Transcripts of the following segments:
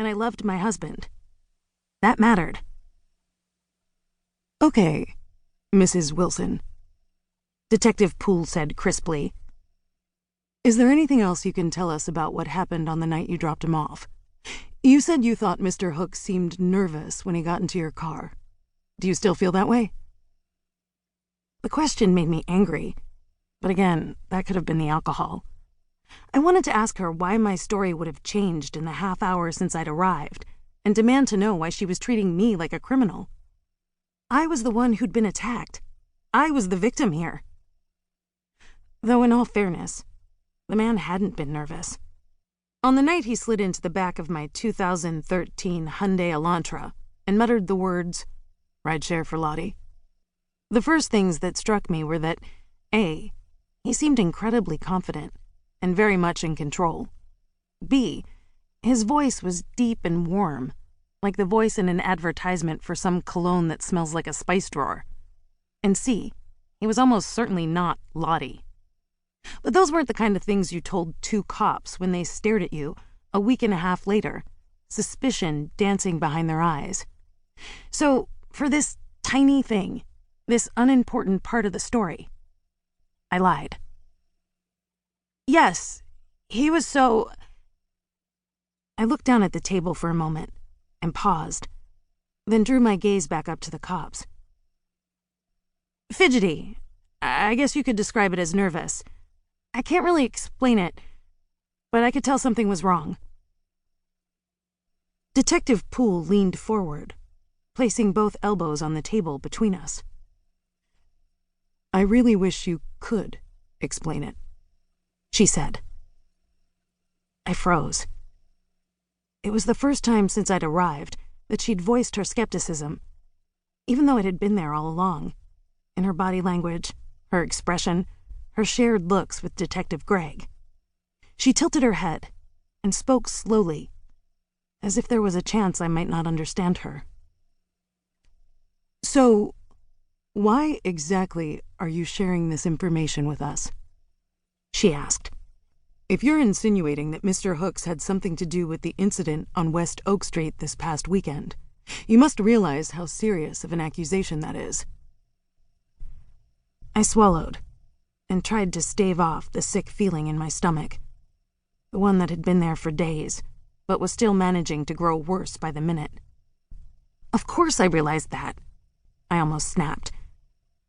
I loved my husband. That mattered. Okay, Mrs. Wilson, Detective Poole said crisply. Is there anything else you can tell us about what happened on the night you dropped him off? You said you thought Mr. Hooks seemed nervous when he got into your car. Do you still feel that way? The question made me angry, but again, that could have been the alcohol. I wanted to ask her why my story would have changed in the half hour since I'd arrived, and demand to know why she was treating me like a criminal. I was the one who'd been attacked. I was the victim here. Though in all fairness, the man hadn't been nervous. On the night he slid into the back of my 2013 Hyundai Elantra and muttered the words, "Rideshare for Lottie." The first things that struck me were that, A, he seemed incredibly confident and very much in control. B, his voice was deep and warm, like the voice in an advertisement for some cologne that smells like a spice drawer. And C, he was almost certainly not Lottie. But those weren't the kind of things you told two cops when they stared at you a week and a half later, suspicion dancing behind their eyes. So, for this tiny thing, this unimportant part of the story, I lied. Yes, he was so... I looked down at the table for a moment and paused, then drew my gaze back up to the cops. Fidgety. I guess you could describe it as nervous. I can't really explain it, but I could tell something was wrong. Detective Poole leaned forward, placing both elbows on the table between us. I really wish you could explain it, she said. I froze. It was the first time since I'd arrived that she'd voiced her skepticism, even though it had been there all along, in her body language, her expression, her shared looks with Detective Gregg. She tilted her head and spoke slowly, as if there was a chance I might not understand her. So, why exactly are you sharing this information with us? She asked. If you're insinuating that Mr. Hooks had something to do with the incident on West Oak Street this past weekend, you must realize how serious of an accusation that is. I swallowed and tried to stave off the sick feeling in my stomach, the one that had been there for days, but was still managing to grow worse by the minute. Of course I realized that, I almost snapped.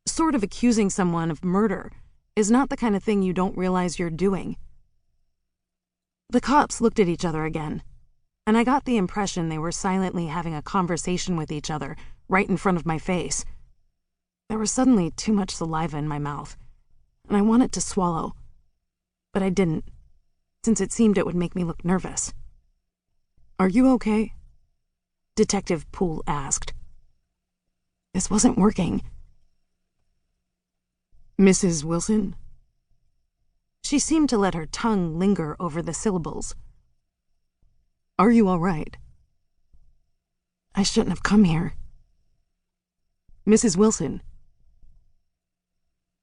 Sort of accusing someone of murder is not the kind of thing you don't realize you're doing. The cops looked at each other again, and I got the impression they were silently having a conversation with each other right in front of my face. There was suddenly too much saliva in my mouth, and I wanted to swallow, but I didn't, since it seemed it would make me look nervous. Are you okay? Detective Poole asked. This wasn't working. Mrs. Wilson? She seemed to let her tongue linger over the syllables. Are you all right? I shouldn't have come here. Mrs. Wilson?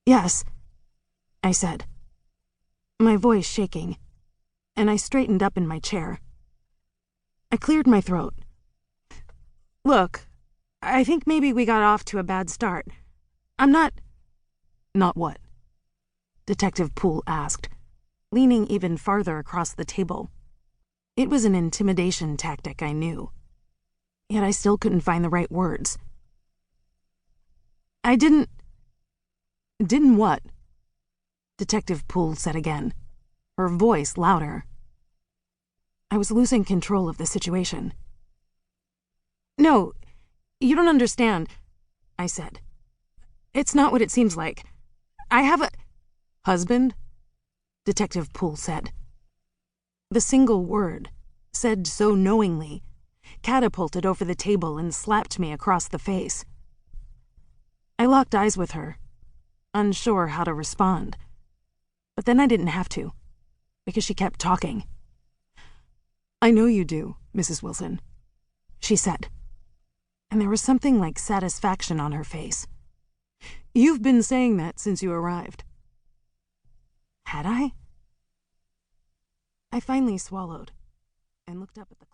Yes, I said, my voice shaking, and I straightened up in my chair. I cleared my throat. Look, I think maybe we got off to a bad start. I'm not... Not what? Detective Poole asked, leaning even farther across the table. It was an intimidation tactic, I knew. Yet I still couldn't find the right words. I didn't... Didn't what? Detective Poole said again, her voice louder. I was losing control of the situation. No, you don't understand, I said. It's not what it seems like. I have a... Husband? Detective Poole said. The single word, said so knowingly, catapulted over the table and slapped me across the face. I locked eyes with her, unsure how to respond. But then I didn't have to, because she kept talking. I know you do, Mrs. Wilson, she said, and there was something like satisfaction on her face. You've been saying that since you arrived. Had I? I finally swallowed and looked up at the clock.